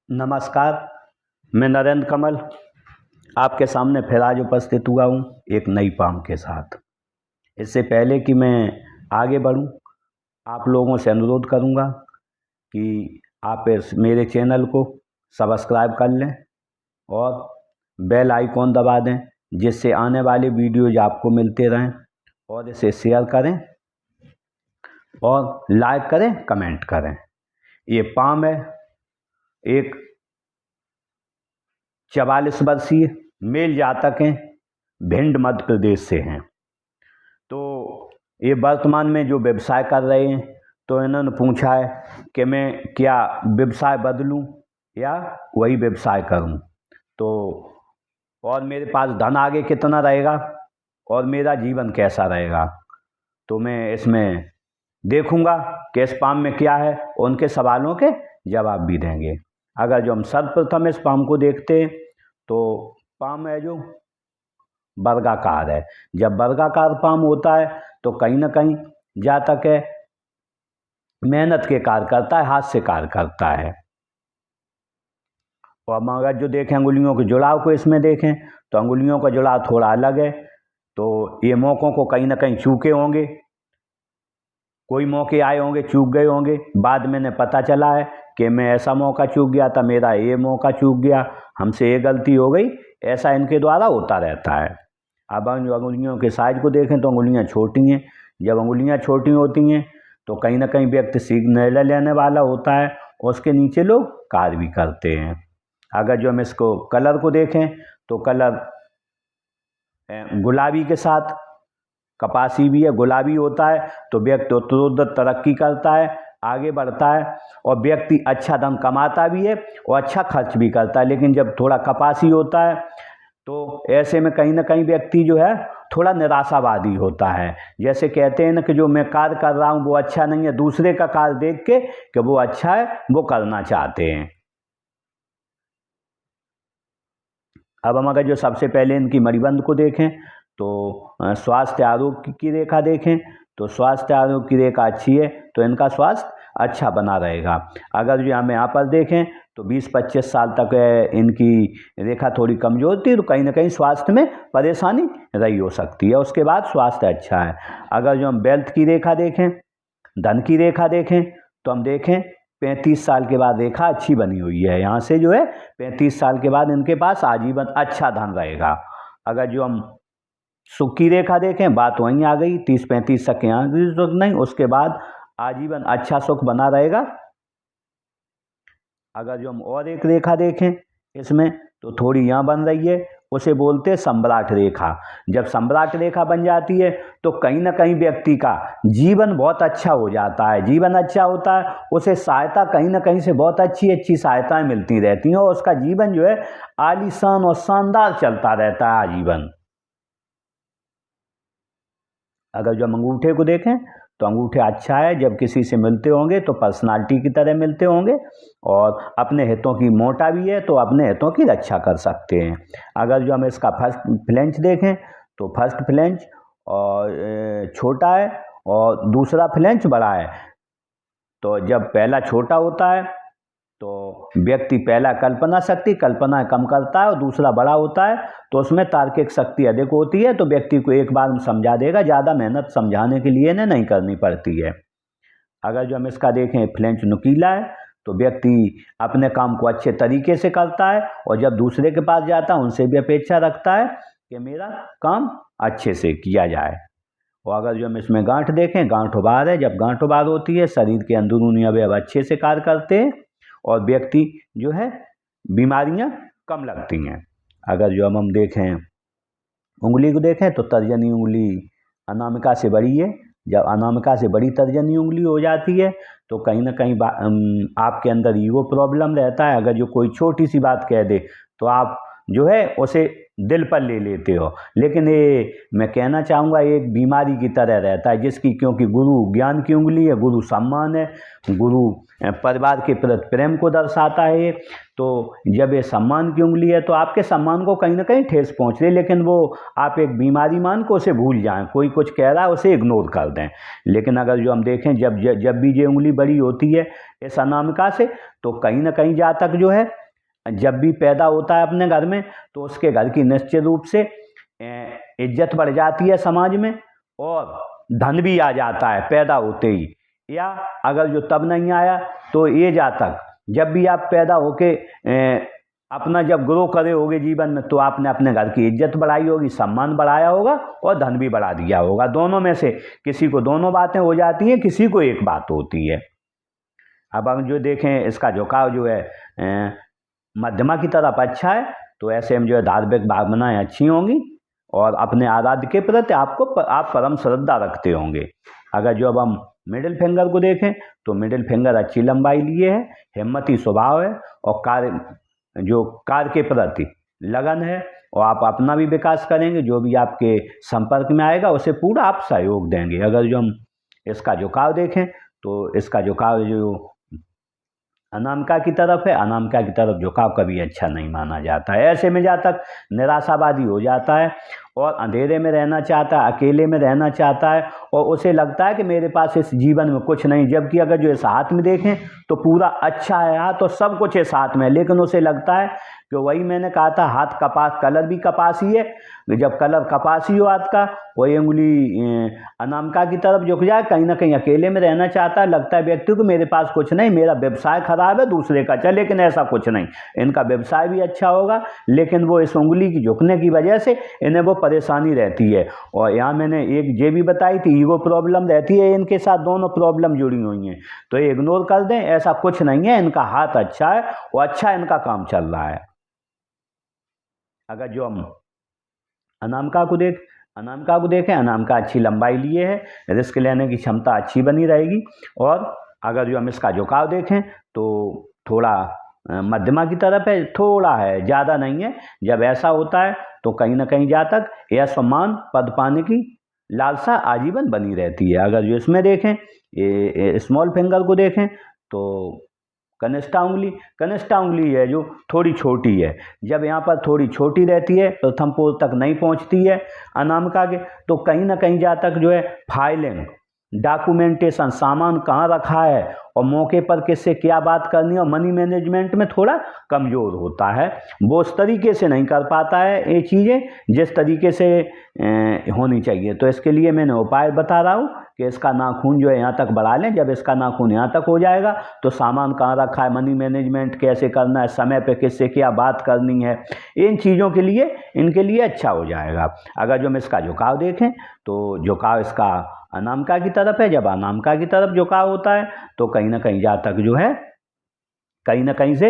नमस्कार। मैं नरेंद्र कमल आपके सामने फिर आज उपस्थित हुआ हूँ एक नई पाम के साथ। इससे पहले कि मैं आगे बढ़ूँ, आप लोगों से अनुरोध करूँगा कि आप इस मेरे चैनल को सब्सक्राइब कर लें और बेल आइकॉन दबा दें, जिससे आने वाले वीडियोज आपको मिलते रहें। और इसे शेयर करें और लाइक करें, कमेंट करें। ये पाम है, एक 44 वर्षीय मेल जातक हैं, भिंड मध्य प्रदेश से हैं। तो ये वर्तमान में जो व्यवसाय कर रहे हैं, तो इन्होंने पूछा है कि मैं क्या व्यवसाय बदलूं या वही व्यवसाय करूं, तो और मेरे पास धन आगे कितना रहेगा और मेरा जीवन कैसा रहेगा। तो मैं इसमें देखूंगा कि इस पाम में क्या है, उनके सवालों के जवाब भी देंगे। अगर जो हम सर्वप्रथम इस पाम को देखते हैं तो पाम है जो वर्गाकार है। जब वर्गाकार पाम होता है तो कहीं ना कहीं जातक है मेहनत के कार्य करता है, हाथ से कार्य करता है। और हम अगर जो देखें अंगुलियों के जुड़ाव को इसमें देखें तो अंगुलियों का जुड़ाव थोड़ा अलग है। तो ये मौक़ों को कहीं ना कहीं चूके होंगे, कोई मौके आए होंगे, चूक गए होंगे। बाद में पता चला है कि मैं ऐसा मौका चूक गया था, मेरा ये मौका चूक गया, हमसे ये गलती हो गई। ऐसा इनके द्वारा होता रहता है। अब हम जो अंगुलियों के साइज को देखें तो अंगुलियां छोटी हैं। जब अंगुलियां छोटी होती हैं तो कहीं ना कहीं व्यक्ति सीख निर्णय लेने वाला होता है, उसके नीचे लोग कार्य भी करते हैं। अगर जो हम इसको कलर को देखें तो कलर गुलाबी के साथ कपासी भी है, गुलाबी होता है तो व्यक्ति उत्तरोत्तर तरक्की करता है, आगे बढ़ता है और व्यक्ति अच्छा धन कमाता भी है और अच्छा खर्च भी करता है। लेकिन जब थोड़ा कपासी होता है तो ऐसे में कहीं ना कहीं व्यक्ति जो है थोड़ा निराशावादी होता है। जैसे कहते हैं ना कि जो मैं कार्य कर रहा हूँ वो अच्छा नहीं है, दूसरे का कार्य देख के कि वो अच्छा है वो करना चाहते हैं। अब हम अगर जो सबसे पहले इनकी मणिबंध को देखें तो स्वास्थ्य आरोग्य की रेखा देखें तो स्वास्थ्य आरोग्य की रेखा अच्छी है तो इनका स्वास्थ्य अच्छा बना रहेगा। अगर जो हम यहाँ पर देखें तो 20-25 साल तक इनकी रेखा थोड़ी कमजोर थी, तो कहीं ना कहीं स्वास्थ्य में परेशानी रही हो सकती है। उसके बाद स्वास्थ्य अच्छा है। अगर जो हम वेल्थ की रेखा देखें, धन की रेखा देखें तो हम देखें 35 साल के बाद रेखा अच्छी बनी हुई है। यहाँ से जो है 35 साल के बाद इनके पास आजीवन अच्छा धन रहेगा। अगर जो हम सुख की रेखा देखें, बात वहीं आ गई, 30-35 तक यहाँ सुख नहीं, उसके बाद आजीवन अच्छा सुख बना रहेगा। अगर जो हम और एक रेखा देखें इसमें तो थोड़ी यहाँ बन रही है, उसे बोलते हैं सम्राट रेखा। जब सम्राट रेखा बन जाती है तो कहीं ना कहीं व्यक्ति का जीवन बहुत अच्छा हो जाता है। जीवन अच्छा होता है, उसे सहायता कहीं ना कहीं से बहुत अच्छी अच्छी सहायताएं मिलती रहती हैं और उसका जीवन जो है आलीशान और शानदार चलता रहता है आजीवन। अगर जो हम अंगूठे को देखें तो अंगूठे अच्छा है। जब किसी से मिलते होंगे तो पर्सनालिटी की तरह मिलते होंगे और अपने हितों की मोटा भी है तो अपने हितों की रक्षा कर सकते हैं। अगर जो हम इसका फर्स्ट फ्लेंच देखें तो फर्स्ट फ्लेंच और छोटा है और दूसरा फ्लेंच बड़ा है। तो जब पहला छोटा होता है तो व्यक्ति पहला कल्पना कम करता है और दूसरा बड़ा होता है तो उसमें तार्किक शक्ति अधिक होती है, तो व्यक्ति को एक बार में समझा देगा, ज़्यादा मेहनत समझाने के लिए नहीं करनी पड़ती है। अगर जो हम इसका देखें फ्लेंच नुकीला है तो व्यक्ति अपने काम को अच्छे तरीके से करता है और जब दूसरे के पास जाता है उनसे भी अपेक्षा रखता है कि मेरा काम अच्छे से किया जाए। और अगर जो हम इसमें गांठ देखें, गांठोबार है। जब गांठोबार होती है शरीर के अंदरूनी अवयव अच्छे से कार्य करते हैं और व्यक्ति जो है बीमारियां कम लगती हैं। अगर जो हम देखें उंगली को देखें तो तर्जनी उंगली अनामिका से बड़ी है। जब अनामिका से बड़ी तर्जनी उंगली हो जाती है तो कहीं ना कहीं आपके अंदर ईगो प्रॉब्लम रहता है। अगर जो कोई छोटी सी बात कह दे तो आप जो है उसे दिल पर ले लेते हो। लेकिन ये मैं कहना चाहूँगा एक बीमारी की तरह रहता है, जिसकी क्योंकि गुरु ज्ञान की उंगली है, गुरु सम्मान है, गुरु परिवार के प्रति प्रेम को दर्शाता है। तो जब ये सम्मान की उंगली है तो आपके सम्मान को कहीं ना कहीं ठेस पहुँच रही है, लेकिन वो आप एक बीमारी मान को उसे भूल जाएं। कोई कुछ कह रहा है उसे इग्नोर कर दें। लेकिन अगर जो हम देखें जब भी ये उंगली बड़ी होती है इस अनामिका से, तो कहीं ना कहीं जहाँ तक जो है जब भी पैदा होता है अपने घर में, तो उसके घर की निश्चित रूप से इज्जत बढ़ जाती है समाज में, और धन भी आ जाता है पैदा होते ही। या अगर जो तब नहीं आया तो ये जातक जब भी आप पैदा होके अपना जब ग्रो करे होगे जीवन में, तो आपने अपने घर की इज्जत बढ़ाई होगी, सम्मान बढ़ाया होगा और धन भी बढ़ा दिया होगा। दोनों में से किसी को दोनों बातें हो जाती हैं, किसी को एक बात होती है। अब हम जो देखें इसका झुकाव जो है मध्यमा की तरफ अच्छा है, तो ऐसे में जो है धार्मिक भावनाएं अच्छी होंगी और अपने आराध्य के प्रति आप परम श्रद्धा रखते होंगे। अगर जो अब हम मिडिल फिंगर को देखें तो मिडिल फिंगर अच्छी लंबाई लिए है, हिम्मती स्वभाव है और कार्य के प्रति लगन है, और आप अपना भी विकास करेंगे। जो भी आपके संपर्क में आएगा उसे पूरा आप सहयोग देंगे। अगर जो हम इसका झुकाव देखें तो इसका झुकाव जो अनामिका की तरफ है, अनामिका की तरफ झुकाव कभी अच्छा नहीं माना जाता है। ऐसे में जातक निराशावादी हो जाता है और अंधेरे में रहना चाहता है, अकेले में रहना चाहता है, और उसे लगता है कि मेरे पास इस जीवन में कुछ नहीं। जबकि अगर जो इस हाथ में देखें तो पूरा अच्छा है हाथ, तो सब कुछ इस हाथ में है, लेकिन उसे लगता है कि वही मैंने कहा था हाथ कपास, कलर भी कपासी है। जब कलर कपासी हो हाथ का, वही उंगली अनामिका की तरफ झुक जाए, कहीं ना कहीं अकेले में रहना चाहता है। लगता है व्यक्ति को मेरे पास कुछ नहीं, मेरा व्यवसाय खराब है दूसरे का, चल, लेकिन ऐसा कुछ नहीं। इनका व्यवसाय भी अच्छा होगा, लेकिन वो इस उंगली की झुकने की वजह से इन्हें वो परेशानी रहती है। और यहाँ मैंने एक ये भी बताई थी, ईगो प्रॉब्लम रहती है इनके साथ, दोनों प्रॉब्लम जुड़ी हुई हैं, तो ये इग्नोर कर दें, ऐसा कुछ नहीं है। इनका हाथ अच्छा है और अच्छा इनका काम चल रहा है। अगर जो हम अनामिका को देखें, अनामिका अच्छी लंबाई लिए है, रिस्क लेने की क्षमता अच्छी बनी रहेगी। और अगर जो हम इसका झुकाव देखें तो थोड़ा मध्यमा की तरफ है, थोड़ा है, ज़्यादा नहीं है। जब ऐसा होता है तो कहीं ना कहीं जातक यह सम्मान पद पाने की लालसा आजीवन बनी रहती है। अगर जो इसमें देखें ये स्मॉल फिंगर को देखें तो कनिष्ठा उंगली है जो थोड़ी छोटी है। जब यहाँ पर थोड़ी छोटी रहती है, प्रथम पोर तक नहीं पहुँचती है अनामिका के, तो कहीं ना कहीं जातक जो है फाइलिंग, डॉक्यूमेंटेशन, सामान कहाँ रखा है और मौके पर किससे क्या बात करनी है, और मनी मैनेजमेंट में थोड़ा कमज़ोर होता है। वो उस तरीके से नहीं कर पाता है ये चीज़ें जिस तरीके से होनी चाहिए। तो इसके लिए मैंने उपाय बता रहा हूँ कि इसका नाखून जो है यहाँ तक बढ़ा लें। जब इसका नाखून यहाँ तक हो जाएगा तो सामान कहाँ रखा है, मनी मैनेजमेंट कैसे करना है, समय पे किससे क्या बात करनी है, इन चीज़ों के लिए इनके लिए अच्छा हो जाएगा। अगर जो हम इसका झुकाव देखें तो झुकाव इसका अनामिका की तरफ है। जब अनामिका की तरफ झुकाव होता है तो कहीं ना कहीं जातक जो है कहीं ना कहीं से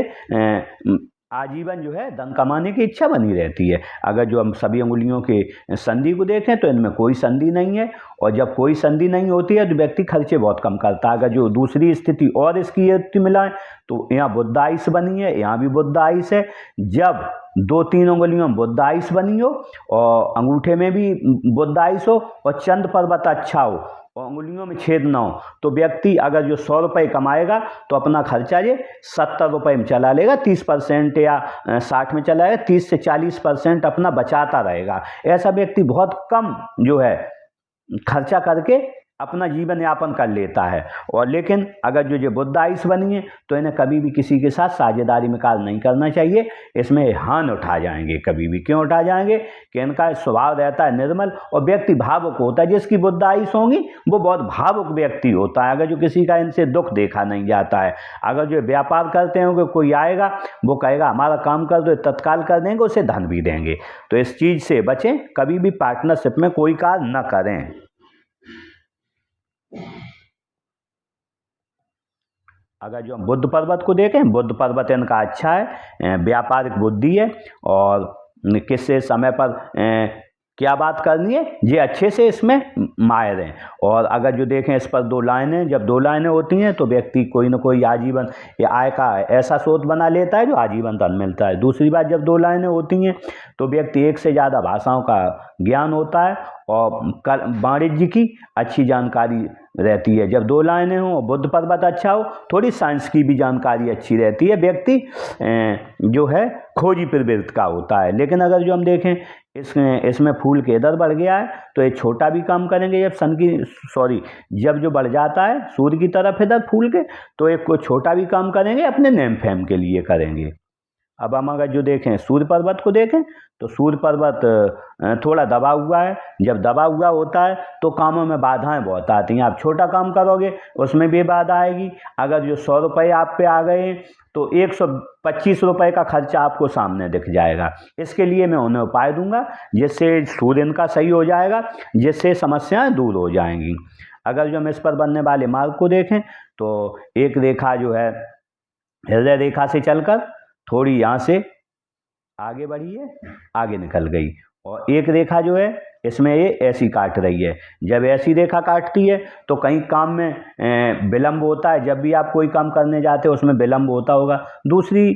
आजीवन जो है धन कमाने की इच्छा बनी रहती है। अगर जो हम सभी उंगलियों के संधि को देखें तो इनमें कोई संधि नहीं है, और जब कोई संधि नहीं होती है तो व्यक्ति खर्चे बहुत कम करता है। अगर जो दूसरी स्थिति और इसकी स्थिति मिलाएं तो यहाँ बुध आइस बनी है, यहाँ भी बुध आइस है। जब 2-3 उंगलियों में बुध आइस बनी हो और अंगूठे में भी बुध आइस हो और चंद्र पर्वत अच्छा हो और उंगलियों में छेद ना हो, तो व्यक्ति अगर जो 100 रुपये कमाएगा तो अपना खर्चा ये 70 रुपये में चला लेगा, 30% या 60 में चलाएगा, 30 से 40% अपना बचाता रहेगा। ऐसा व्यक्ति बहुत कम जो है खर्चा करके अपना जीवन यापन कर लेता है। और लेकिन अगर जो बुध आइस बनी है तो इन्हें कभी भी किसी के साथ साझेदारी में कार्य नहीं करना चाहिए। इसमें हान उठा जाएंगे कभी भी। क्यों उठा जाएंगे कि इनका स्वभाव रहता है निर्मल और व्यक्ति भावुक होता है। जिसकी बुध आइस होंगी वो बहुत भावुक व्यक्ति होता है। अगर जो किसी का इनसे दुख देखा नहीं जाता है, अगर जो व्यापार करते होंगे, कोई आएगा वो कहेगा हमारा काम कर दो, तत्काल कर देंगे, उसे धन भी देंगे। तो इस चीज़ से बचें, कभी भी पार्टनरशिप में कोई कार्य न करें। अगर जो हम बुद्ध पर्वत को देखें, बुद्ध पर्वत इनका अच्छा है, व्यापारिक बुद्धि है और किससे समय पर क्या बात करनी है, ये अच्छे से इसमें माहिर हैं। और अगर जो देखें इस पर 2 लाइनें, जब 2 लाइनें होती हैं तो व्यक्ति कोई ना कोई आजीवन या आय का ऐसा स्रोत बना लेता है जो आजीवन धन मिलता है। दूसरी बात, जब 2 लाइनें होती हैं तो व्यक्ति एक से ज़्यादा भाषाओं का ज्ञान होता है और वाणिज्य की अच्छी जानकारी रहती है। जब 2 लाइनें हों, बुद्ध पर्वत अच्छा हो, थोड़ी साइंस की भी जानकारी अच्छी रहती है, व्यक्ति जो है खोजी प्रवृत्ति का होता है। लेकिन अगर जो हम देखें इसमें फूल के इधर बढ़ गया है तो ये छोटा भी काम करेंगे। जब जो बढ़ जाता है सूर्य की तरफ इधर फूल के, तो एक को छोटा भी काम करेंगे, अपने नेम फेम के लिए करेंगे। अब हम अगर जो देखें सूर्य पर्वत को देखें तो सूर्य पर्वत थोड़ा दबा हुआ है। जब दबा हुआ होता है तो कामों में बाधाएं बहुत आती हैं। आप छोटा काम करोगे उसमें भी बाधा आएगी। अगर जो 100 रुपये आप पे आ गए तो 125 रुपये का खर्चा आपको सामने दिख जाएगा। इसके लिए मैं उन्हें उपाय दूंगा जिससे सूर्य इनका सही हो जाएगा, जिससे समस्याएं दूर हो जाएंगी। अगर जो हम इस पर बनने वाले मार्ग को देखें तो एक रेखा जो है हृदय रेखा से चलकर थोड़ी यहाँ से आगे बढ़ी है, आगे निकल गई, और एक रेखा जो है इसमें ये ऐसी काट रही है। जब ऐसी रेखा काटती है तो कहीं काम में विलंब होता है। जब भी आप कोई काम करने जाते हो उसमें विलंब होता होगा। दूसरी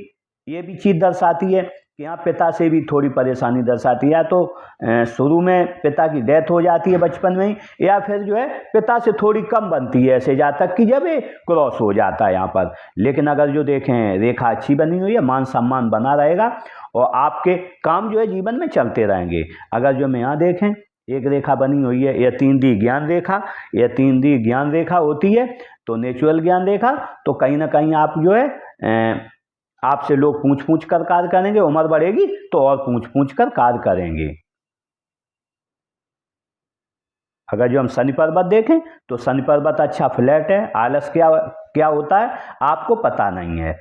ये भी चीज़ दर्शाती है कि यहाँ पिता से भी थोड़ी परेशानी दर्शाती है। या तो शुरू में पिता की डेथ हो जाती है बचपन में ही, या फिर जो है पिता से थोड़ी कम बनती है ऐसे जा तक कि जब ये क्रॉस हो जाता है यहाँ पर। लेकिन अगर जो देखें रेखा अच्छी बनी हुई है, मान सम्मान बना रहेगा और आपके काम जो है जीवन में चलते रहेंगे। अगर जो हम यहाँ देखें एक रेखा बनी हुई है, यह 3D ज्ञान रेखा, यह 3D ज्ञान रेखा होती है तो नेचुरल ज्ञान रेखा। तो कहीं ना कहीं आप जो है आपसे लोग पूछ पूछ कर कार्य करेंगे, उम्र बढ़ेगी तो और पूछ पूछ कर कार्य करेंगे। अगर जो हम शनि पर्वत देखें तो शनि पर्वत अच्छा फ्लैट है। आलस क्या होता है आपको पता नहीं है।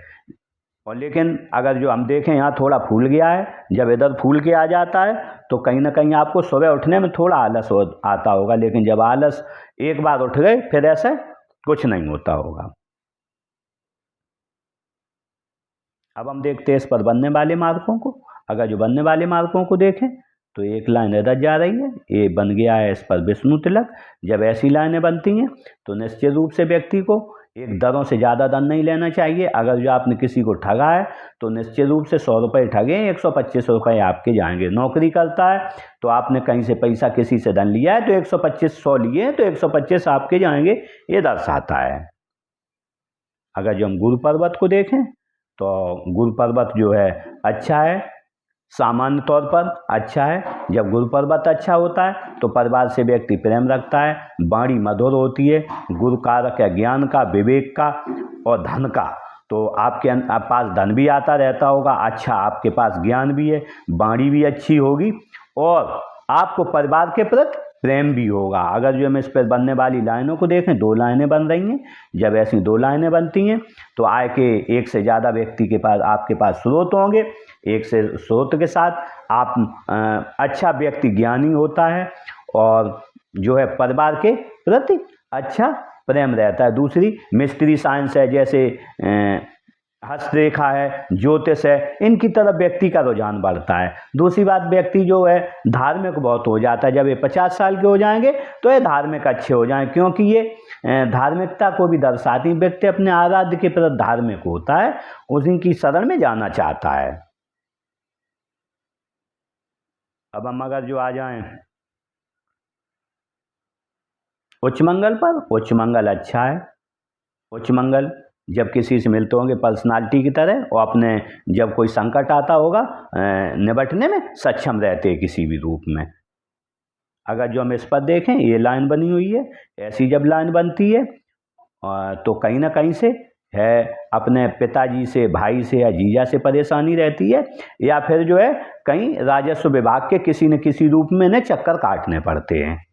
और लेकिन अगर जो हम देखें यहाँ थोड़ा फूल गया है, जब इधर फूल के आ जाता है तो कहीं ना कहीं आपको सुबह उठने में थोड़ा आलस आता होगा। लेकिन जब आलस एक बार उठ गए फिर ऐसा कुछ नहीं होता होगा। अब हम देखते हैं इस पर बनने वाले मार्कों को। अगर जो बनने वाले मार्कों को देखें तो एक लाइन इधर जा रही है, ये बन गया है इस पर विष्णु तिलक। जब ऐसी लाइनें बनती हैं तो निश्चित रूप से व्यक्ति को एक दरों से ज़्यादा धन नहीं लेना चाहिए। अगर जो आपने किसी को ठगा है तो निश्चित रूप से 100 रुपये ठगे, 125 रुपये आपके जाएंगे। नौकरी करता है तो आपने कहीं से पैसा किसी से धन लिया है तो 125, 100 लिए हैं तो 125 आपके जाएंगे, ये दर्शाता है। अगर जो हम गुरु पर्वत को देखें तो गुरु पर्वत जो है अच्छा है, सामान्य तौर पर अच्छा है। जब गुरु पर्वत अच्छा होता है तो परिवार से व्यक्ति प्रेम रखता है, वाणी मधुर होती है। गुरु कारक है ज्ञान का, विवेक का और धन का। तो आपके पास धन भी आता रहता होगा, अच्छा आपके पास ज्ञान भी है, वाणी भी अच्छी होगी और आपको परिवार के प्रति प्रेम भी होगा। अगर जो हम इस पर बनने वाली लाइनों को देखें 2 लाइनें बन रही हैं। जब ऐसी 2 लाइनें बनती हैं तो आय के एक से ज़्यादा व्यक्ति के पास आपके पास स्रोत होंगे। एक से स्रोत के साथ आप अच्छा व्यक्ति ज्ञानी होता है और जो है परिवार के प्रति अच्छा प्रेम रहता है। दूसरी मिस्ट्री साइंस है, जैसे हस्तरेखा है, ज्योतिष है, इनकी तरफ व्यक्ति का रुझान बढ़ता है। दूसरी बात, व्यक्ति जो है धार्मिक बहुत हो जाता है। जब ये 50 साल के हो जाएंगे तो ये धार्मिक अच्छे हो जाएंगे, क्योंकि ये धार्मिकता को भी दर्शाती। व्यक्ति अपने आराध्य के प्रति धार्मिक होता है, उसी शरण में जाना चाहता है। अब हम अगर जो आ जाएं उच्च मंगल पर, उच्च मंगल अच्छा है। उच्च मंगल जब किसी से मिलते होंगे पर्सनालिटी की तरह, और अपने जब कोई संकट आता होगा निपटने में सक्षम रहते हैं किसी भी रूप में। अगर जो हम इस पर देखें ये लाइन बनी हुई है, ऐसी जब लाइन बनती है तो कहीं ना कहीं से है अपने पिताजी से, भाई से या जीजा से परेशानी रहती है, या फिर जो है कहीं राजस्व विभाग के किसी न किसी रूप में इन्हें चक्कर काटने पड़ते हैं।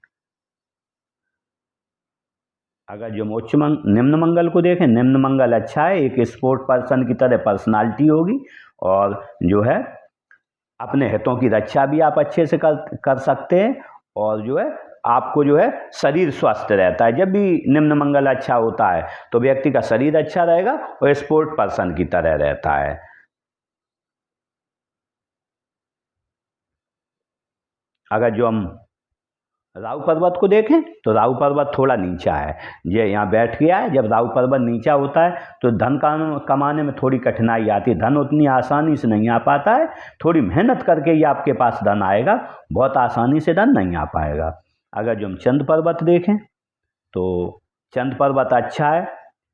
अगर जो निम्न मंगल को देखें, निम्न मंगल अच्छा है, एक स्पोर्ट पर्सन की तरह पर्सनालिटी होगी और जो है अपने हितों की रक्षा भी आप अच्छे से कर सकते हैं, और जो है आपको जो है शरीर स्वस्थ रहता है। जब भी निम्न मंगल अच्छा होता है तो व्यक्ति का शरीर अच्छा रहेगा और स्पोर्ट पर्सन की तरह रहता है। अगर जो हम राहु पर्वत को देखें तो राहु पर्वत थोड़ा नीचा है, ये यहाँ बैठ गया है। जब राहु पर्वत नीचा होता है तो धन कमाने में थोड़ी कठिनाई आती है, धन उतनी आसानी से नहीं आ पाता है, थोड़ी मेहनत करके ही आपके पास धन आएगा, बहुत आसानी से धन नहीं आ पाएगा। अगर जो हम चंद्र पर्वत देखें तो चंद्र पर्वत अच्छा है।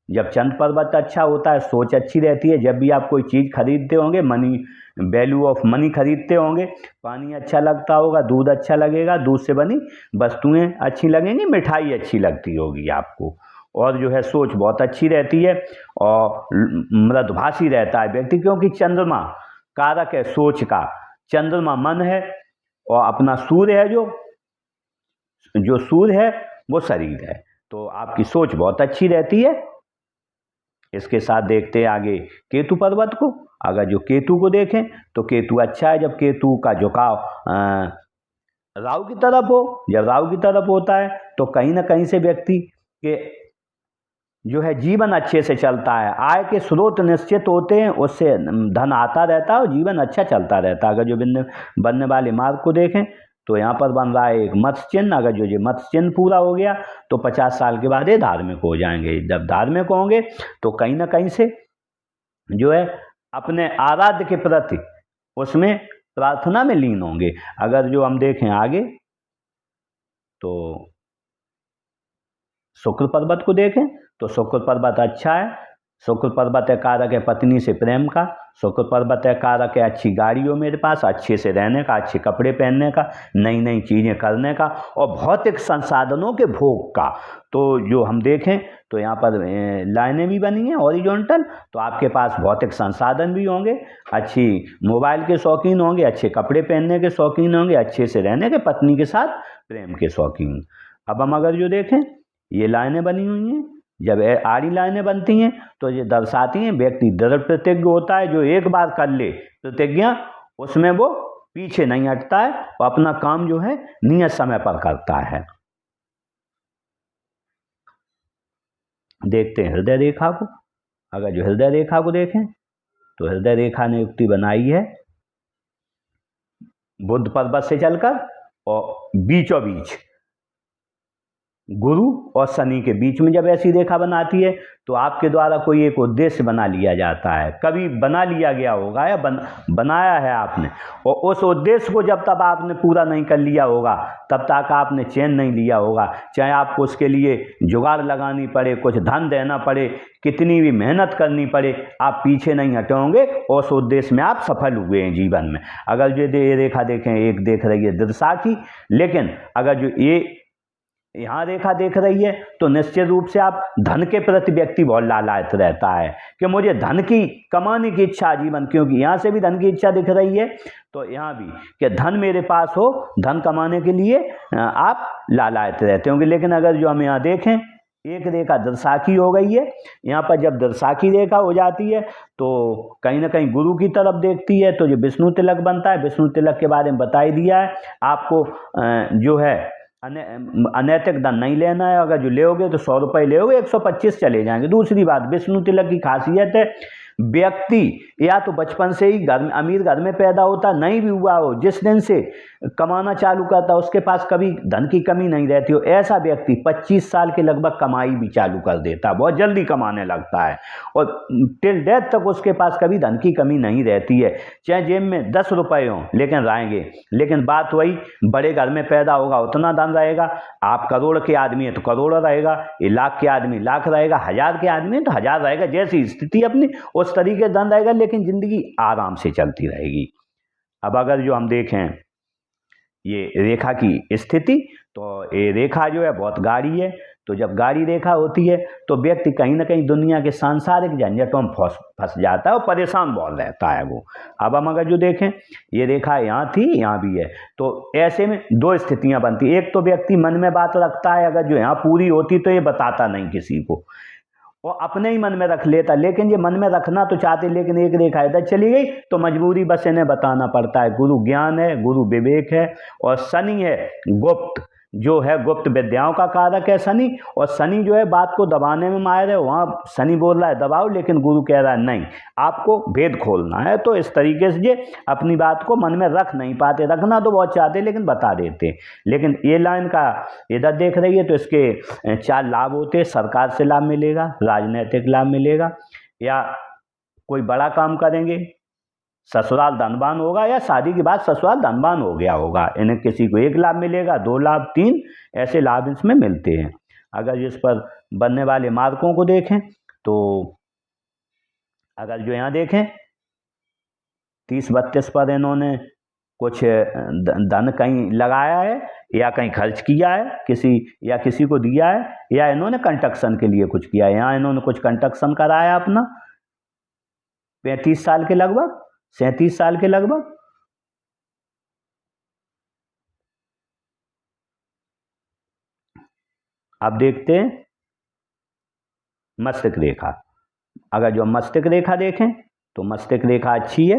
जब चंद्र पर्वत अच्छा होता है सोच अच्छी रहती है। जब भी आप कोई चीज़ खरीदते होंगे, मनी वैल्यू ऑफ मनी खरीदते होंगे, पानी अच्छा लगता होगा, दूध अच्छा लगेगा, दूध से बनी वस्तुएं अच्छी लगेंगी, मिठाई अच्छी लगती होगी आपको, और जो है सोच बहुत अच्छी रहती है और मृदुभाषी रहता है व्यक्ति, क्योंकि चंद्रमा कारक है सोच का। चंद्रमा मन है और अपना सूर्य है, जो सूर्य है वो शरीर है, तो आपकी सोच बहुत अच्छी रहती है। इसके साथ देखते हैं आगे केतु पर्वत को। अगर जो केतु को देखें तो केतु अच्छा है। जब केतु का झुकाव राहु की तरफ हो, जब राहु की तरफ होता है तो कहीं ना कहीं से व्यक्ति के जो है जीवन अच्छे से चलता है, आय के स्रोत निश्चित होते हैं, उससे धन आता रहता है और जीवन अच्छा चलता रहता है। अगर जो बनने वाले मार्ग को देखें तो यहाँ पर बन रहा है एक मत्स्य चिन्ह। अगर जो ये मत्स्य चिन्ह पूरा हो गया तो 50 साल के बाद ये धार्मिक हो जाएंगे। जब धार्मिक होंगे तो कहीं ना कहीं से जो है अपने आराध्य के प्रति उसमें प्रार्थना में लीन होंगे। अगर जो हम देखें आगे तो शुक्र पर्वत को देखें तो शुक्र पर्वत अच्छा है। शुक्र पर्वत है कारक है पत्नी से प्रेम का। शुक्र पर्वत है कारक है अच्छी गाड़ी हो मेरे पास, अच्छे से रहने का, अच्छे कपड़े पहनने का, नई नई चीज़ें करने का और भौतिक संसाधनों के भोग का। तो जो हम देखें तो यहाँ पर लाइनें भी बनी हैं हॉरिजॉन्टल, तो आपके पास भौतिक संसाधन भी होंगे, अच्छी मोबाइल के शौकीन होंगे, अच्छे कपड़े पहनने के शौकीन होंगे, अच्छे से रहने के, पत्नी के साथ प्रेम के शौकीन। अब हम अगर जो देखें ये लाइनें बनी हुई हैं, जब आड़ी लाइनें बनती हैं तो ये दर्शाती हैं व्यक्ति दृढ़ प्रतिज्ञ होता है, जो एक बार कर ले प्रतिज्ञा उसमें वो पीछे नहीं हटता है और अपना काम जो है नियत समय पर करता है। देखते हैं हृदय रेखा को। अगर जो हृदय रेखा को देखें तो हृदय रेखा ने युक्ति बनाई है बुध पर्वत से चलकर और बीचों बीच गुरु और शनि के बीच में जब ऐसी रेखा बनाती है तो आपके द्वारा कोई एक उद्देश्य बना लिया जाता है, कभी बना लिया गया होगा या बनाया है आपने, और उस उद्देश्य को जब तक आपने पूरा नहीं कर लिया होगा तब तक आपने चैन नहीं लिया होगा। चाहे आपको उसके लिए जुगाड़ लगानी पड़े, कुछ धन देना पड़े, कितनी भी मेहनत करनी पड़े, आप पीछे नहीं हटोगे और उस उद्देश्य में आप सफल हुए हैं जीवन में। अगर जो ये रेखा देखें, एक देख रही है दृशा की, लेकिन अगर जो ये यहाँ रेखा देख रही है तो निश्चित रूप से आप धन के प्रति व्यक्ति बहुत लालायित रहता है कि मुझे धन की कमाने की इच्छा जीवन, क्योंकि यहाँ से भी धन की इच्छा दिख रही है तो यहाँ भी कि धन मेरे पास हो, धन कमाने के लिए आप लालायित रहते होंगे। लेकिन अगर जो हम यहाँ देखें एक रेखा दृशाखी हो गई है, यहाँ पर जब दृशाखी रेखा हो जाती है तो कहीं ना कहीं गुरु की तरफ देखती है, तो जो विष्णु तिलक बनता है, विष्णु तिलक के बारे में बता ही दिया है आपको। जो है अनैतिक धन नहीं लेना है, अगर जो लेओगे तो 100 रुपये लेओगे 125 चले जाएंगे। दूसरी बात, विष्णु तिलक की खासियत है व्यक्ति या तो बचपन से ही अमीर घर में पैदा होता, नहीं भी हुआ हो, जिस दिन से कमाना चालू करता उसके पास कभी धन की कमी नहीं रहती हो, ऐसा व्यक्ति 25 साल के लगभग कमाई भी चालू कर देता, बहुत जल्दी कमाने लगता है और टिल डेथ तक उसके पास कभी धन की कमी नहीं रहती है। चाहे जेब में 10 रुपये हों लेकिन रहेंगे, लेकिन बात वही, बड़े घर में पैदा होगा उतना धन रहेगा, आप करोड़ के आदमी है तो करोड़ रहेगा, लाख के आदमी लाख रहेगा, 1000 के आदमी है तो 1000 रहेगा, जैसी स्थिति अपनी उस तरीके धन रहेगा, लेकिन जिंदगी आराम से चलती रहेगी। अब अगर जो हम देखें ये रेखा की स्थिति, तो ये रेखा जो है बहुत गाढ़ी है, तो जब गाढ़ी रेखा होती है तो व्यक्ति कहीं ना कहीं दुनिया के सांसारिक झंझटों में फंस जाता है और परेशान बहुत रहता है वो। अब हम अगर जो देखें ये रेखा यहाँ थी, यहाँ भी है, तो ऐसे में 2 स्थितियाँ बनती। एक तो व्यक्ति मन में बात रखता है, अगर जो यहाँ पूरी होती तो ये बताता नहीं किसी को, वो अपने ही मन में रख लेता, लेकिन ये मन में रखना तो चाहते, लेकिन एक रेखा इधर चली गई तो मजबूरी बस इन्हें बताना पड़ता है। गुरु ज्ञान है, गुरु विवेक है और शनि है गुप्त, जो है गुप्त विद्याओं का कारक है शनि, और शनि जो है बात को दबाने में माहिर है। वहाँ शनि बोल रहा है दबाओ, लेकिन गुरु कह रहा है नहीं, आपको भेद खोलना है। तो इस तरीके से ये अपनी बात को मन में रख नहीं पाते, रखना तो बहुत चाहते लेकिन बता देते। लेकिन ये लाइन का इधर देख रही है तो इसके 4 लाभ होते हैं। सरकार से लाभ मिलेगा, राजनीतिक लाभ मिलेगा, या कोई बड़ा काम करेंगे, ससुराल धनवान होगा, या शादी के बाद ससुराल धनवान हो गया होगा। इन्हें किसी को 1 लाभ मिलेगा, 2 लाभ, 3 ऐसे लाभ इसमें मिलते हैं। अगर इस पर बनने वाले मार्कों को देखें तो अगर जो यहाँ देखें 30-32 पर इन्होंने कुछ धन कहीं लगाया है या कहीं खर्च किया है किसी को दिया है, या इन्होंने कंस्ट्रक्शन के लिए कुछ किया है। यहाँ इन्होंने कुछ कंस्ट्रक्शन कराया अपना 35 साल के लगभग, 37 साल के लगभग। अब देखते हैं मस्तिष्क रेखा। अगर जो मस्तिष्क रेखा देखें तो मस्तिष्क रेखा अच्छी है।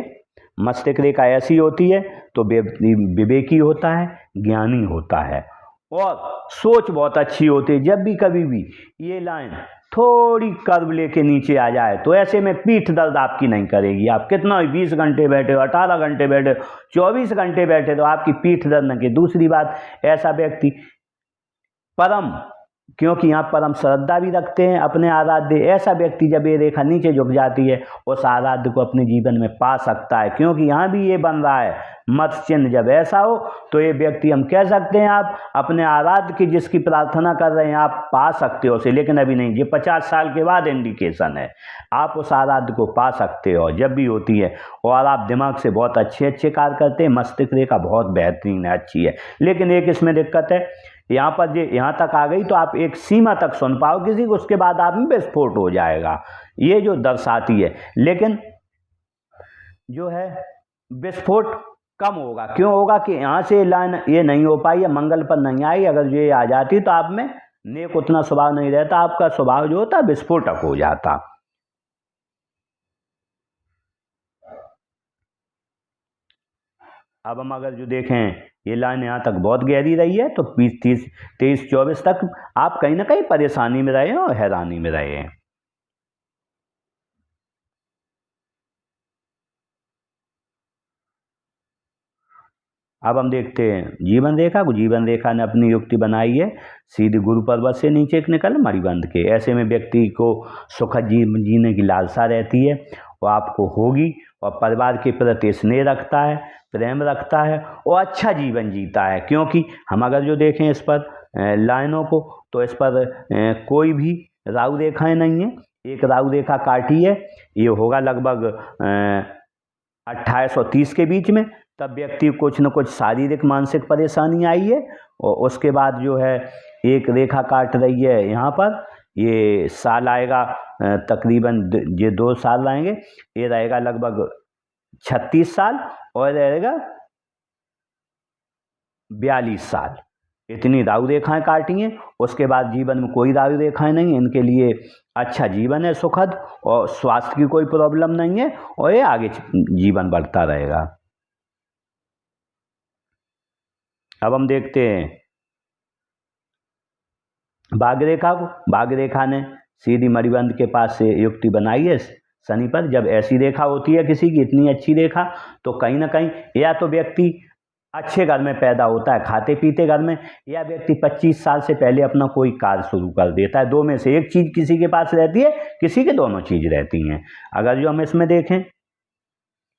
मस्तिष्क रेखा ऐसी होती है तो विवेकी होता है, ज्ञानी होता है, और सोच बहुत अच्छी होती है। जब भी कभी भी ये लाइन थोड़ी कर्व लेके नीचे आ जाए तो ऐसे में पीठ दर्द आपकी नहीं करेगी। आप कितना 20 घंटे बैठे हो, 18 घंटे बैठे हो, 24 घंटे बैठे तो आपकी पीठ दर्द न की। दूसरी बात, ऐसा व्यक्ति परम, क्योंकि यहाँ परम श्रद्धा भी रखते हैं अपने आराध्य, ऐसा व्यक्ति जब ये रेखा नीचे झुक जाती है उस आराध्य को अपने जीवन में पा सकता है। क्योंकि यहाँ भी ये बन रहा है मत चिन्ह, जब ऐसा हो तो ये व्यक्ति हम कह सकते हैं आप अपने आराध्य की जिसकी प्रार्थना कर रहे हैं आप पा सकते हो उसे। लेकिन अभी नहीं, ये 50 साल के बाद इंडिकेशन है, आप उस आराध्य को पा सकते हो जब भी होती है। और आप दिमाग से बहुत अच्छे कार्य करते हैं। मस्तिष्क रेखा बहुत बेहतरीन है, अच्छी है। लेकिन एक इसमें दिक्कत है, यहाँ पर जो यहाँ तक आ गई तो आप एक सीमा तक सुन पाओ किसी को, उसके बाद आप में विस्फोट हो जाएगा, ये जो दर्शाती है। लेकिन जो है विस्फोट कम होगा। क्यों होगा कि यहाँ से लाइन ये नहीं हो पाई है, मंगल पर नहीं आई। अगर ये आ जाती तो आप में नेक उतना स्वभाव नहीं रहता, आपका स्वभाव जो होता विस्फोटक हो जाता। अब हम अगर जो देखें ये लाइन यहाँ तक बहुत गहरी रही है तो 23-24 तक आप कहीं ना कहीं परेशानी में रहे हैं और हैरानी में रहे हैं। अब हम देखते हैं जीवन रेखा को। जीवन रेखा ने अपनी युक्ति बनाई है, सीधे गुरु पर्वत से नीचे निकल मणिबंध के। ऐसे में व्यक्ति को सुखद जीवन जीने की लालसा रहती है वो आपको होगी, और परिवार के प्रति स्नेह रखता है, प्रेम रखता है, और अच्छा जीवन जीता है। क्योंकि हम अगर जो देखें इस पर लाइनों को तो इस पर कोई भी राहु रेखाएं नहीं है। एक राहु रेखा काटी है, ये होगा लगभग 2830 के बीच में। तब व्यक्ति को कुछ न कुछ शारीरिक मानसिक परेशानी आई है, और उसके बाद जो है एक रेखा काट रही है यहाँ पर। ये साल आएगा तकरीबन ये 2 साल आएंगे, ये रहेगा लगभग 36 साल, और रहेगा 42 साल। इतनी राहु रेखाएं काटी हैं। उसके बाद जीवन में कोई राहु रेखाएं नहीं, इनके लिए अच्छा जीवन है, सुखद, और स्वास्थ्य की कोई प्रॉब्लम नहीं है, और ये आगे जीवन बढ़ता रहेगा। अब हम देखते हैं भाग्य रेखा को। भाग्य रेखा ने सीधी मणिबंध के पास से युक्ति बनाई है शनि पर। जब ऐसी रेखा होती है किसी की इतनी अच्छी रेखा, तो कहीं ना कहीं या तो व्यक्ति अच्छे घर में पैदा होता है, खाते पीते घर में, या व्यक्ति 25 साल से पहले अपना कोई कार्य शुरू कर देता है। 2 में से एक चीज किसी के पास रहती है, किसी के दोनों चीज रहती हैं। अगर जो हम इसमें देखें,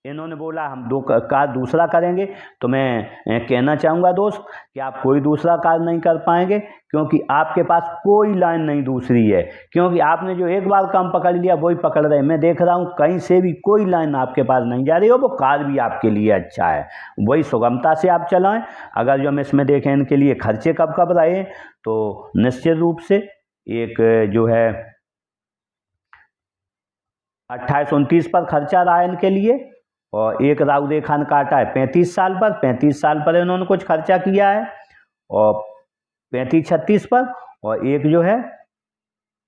इन्होंने बोला हम 2 कार्य दूसरा करेंगे, तो मैं कहना चाहूँगा दोस्त कि आप कोई दूसरा कार्य नहीं कर पाएंगे, क्योंकि आपके पास कोई लाइन नहीं दूसरी है। क्योंकि आपने जो एक बार काम पकड़ लिया वही पकड़ रहे। मैं देख रहा हूँ कहीं से भी कोई लाइन आपके पास नहीं जा रही हो, वो कार्य भी आपके लिए अच्छा है, वही सुगमता से आप चलाएं। अगर जो हम इसमें देखें इनके लिए खर्चे कब कब रहे, तो निश्चित रूप से एक जो है 28-29 पर खर्चा रहा है इनके लिए, और एक राहु रेखा ने काटा है 35 साल पर। 35 साल पर इन्होंने कुछ खर्चा किया है, और 35-36 पर, और एक जो है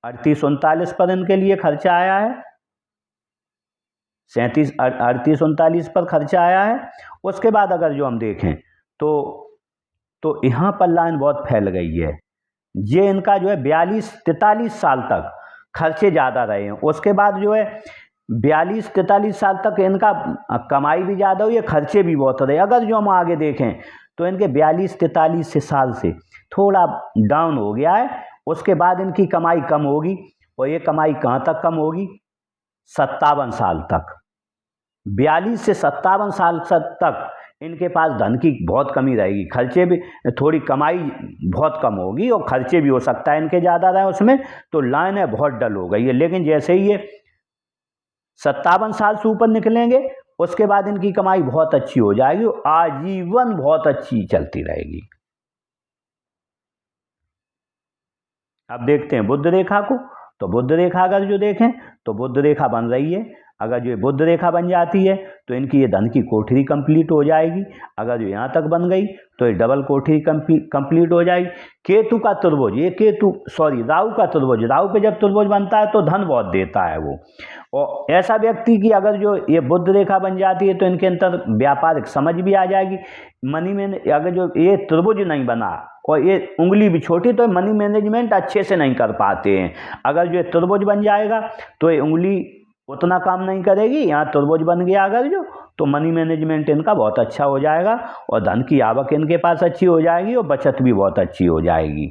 38-39 पर इनके लिए खर्चा आया है। 38-39 पर खर्चा आया है। उसके बाद अगर जो हम देखें तो तो यहाँ पर लाइन बहुत फैल गई है। ये इनका जो है 42-43 साल तक खर्चे ज़्यादा रहे हैं, उसके बाद जो है 42-43 साल तक इनका कमाई भी ज़्यादा हुई है, खर्चे भी बहुत रहे। अगर जो हम आगे देखें तो इनके 42-43 साल से थोड़ा डाउन हो गया है, उसके बाद इनकी कमाई कम होगी। और ये कमाई कहाँ तक कम होगी? 57 साल तक। 42 से 57 साल तक इनके पास धन की बहुत कमी रहेगी, खर्चे भी, थोड़ी कमाई बहुत कम होगी और खर्चे भी हो सकता है इनके ज़्यादा रहे उसमें, तो लाइन है बहुत डल हो गई है। लेकिन जैसे ही ये 57 साल से ऊपर निकलेंगे, उसके बाद इनकी कमाई बहुत अच्छी हो जाएगी, आजीवन बहुत अच्छी चलती रहेगी। अब देखते हैं बुध रेखा को। तो बुध रेखा अगर जो देखें तो बुध रेखा बन रही है। अगर जो बुध रेखा बन जाती है तो इनकी ये धन की कोठरी कंप्लीट हो जाएगी। अगर जो यहाँ तक बन गई तो ये डबल कोठरी कंप्लीट हो जाएगी। केतु का त्रिभुज, राहु का त्रिभुज, राहु पे जब त्रिभुज बनता है तो धन बहुत देता है वो। और ऐसा व्यक्ति की अगर जो ये बुध रेखा बन जाती है तो इनके अंदर व्यापारिक समझ भी आ जाएगी। मनी में अगर जो ये त्रिभुज नहीं बना और ये उंगली भी छोटी तो मनी मैनेजमेंट अच्छे से नहीं कर पाते हैं। अगर जो त्रिभुज बन जाएगा तो ये उंगली उतना काम नहीं करेगी। यहाँ त्रिभुज बन गया अगर जो, तो मनी मैनेजमेंट इनका बहुत अच्छा हो जाएगा और धन की आवक इनके पास अच्छी हो जाएगी और बचत भी बहुत अच्छी हो जाएगी।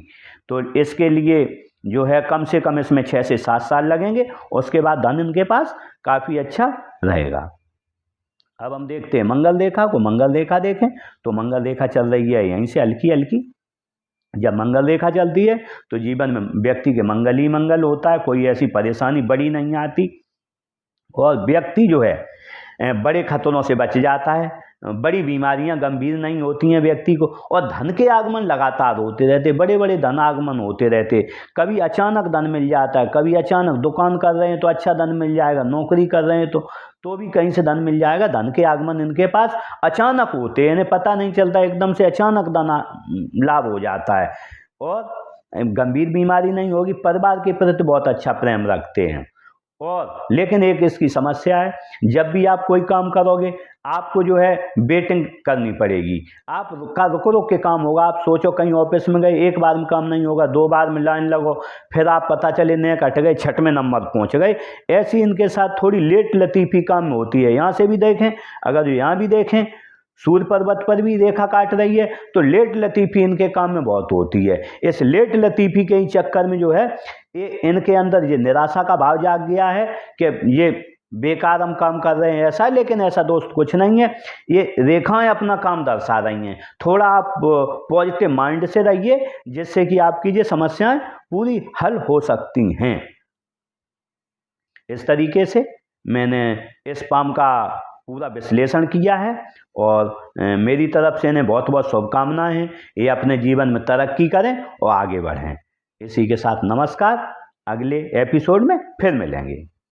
तो इसके लिए जो है कम से कम इसमें 6 से 7 साल लगेंगे, उसके बाद धन इनके पास काफ़ी अच्छा रहेगा। अब हम देखते हैं मंगल रेखा को। मंगल रेखा देखें तो मंगल रेखा चल रही है यहीं से हल्की हल्की। जब मंगल रेखा चलती है तो जीवन में व्यक्ति के मंगल ही मंगल होता है, कोई ऐसी परेशानी बड़ी नहीं आती और व्यक्ति जो है बड़े खतरों से बच जाता है। बड़ी बीमारियां गंभीर नहीं होती हैं व्यक्ति को, और धन के आगमन लगातार होते रहते, बड़े बड़े धन आगमन होते रहते। कभी अचानक धन मिल जाता है, कभी अचानक दुकान कर रहे हैं तो अच्छा धन मिल जाएगा, नौकरी कर रहे हैं तो भी कहीं से धन मिल जाएगा। धन के आगमन इनके पास अचानक होते हैं, इन्हें पता नहीं चलता, एकदम से अचानक धन लाभ हो जाता है और गंभीर बीमारी नहीं होगी। परिवार के प्रति बहुत अच्छा प्रेम रखते हैं। और लेकिन एक इसकी समस्या है, जब भी आप कोई काम करोगे आपको जो है वेटिंग करनी पड़ेगी। आप रुक रुक के काम होगा। आप सोचो कहीं ऑफिस में गए, एक बार में काम नहीं होगा, 2 बार में लाइन लगो, फिर आप पता चले नए कट गए, 6वें नंबर पहुंच गए। ऐसी इनके साथ थोड़ी लेट लतीफ़ी काम में होती है। यहाँ से भी देखें, अगर यहाँ भी देखें सूर्य पर्वत पर भी रेखा काट रही है तो लेट लतीफ़ी इनके काम में बहुत होती है। इस लेट लतीफ़ी के ही चक्कर में जो है ये इनके अंदर ये निराशा का भाव जाग गया है कि ये बेकार हम काम कर रहे हैं ऐसा। लेकिन ऐसा दोस्त कुछ नहीं है, ये रेखाएं अपना काम दर्शा रही हैं। थोड़ा आप पॉजिटिव माइंड से रहिए, जिससे कि आपकी ये समस्याएं पूरी हल हो सकती हैं। इस तरीके से मैंने इस पाम का पूरा विश्लेषण किया है और मेरी तरफ से इन्हें बहुत बहुत शुभकामनाएं हैं। ये अपने जीवन में तरक्की करें और आगे बढ़ें। इसी के साथ नमस्कार, अगले एपिसोड में फिर मिलेंगे।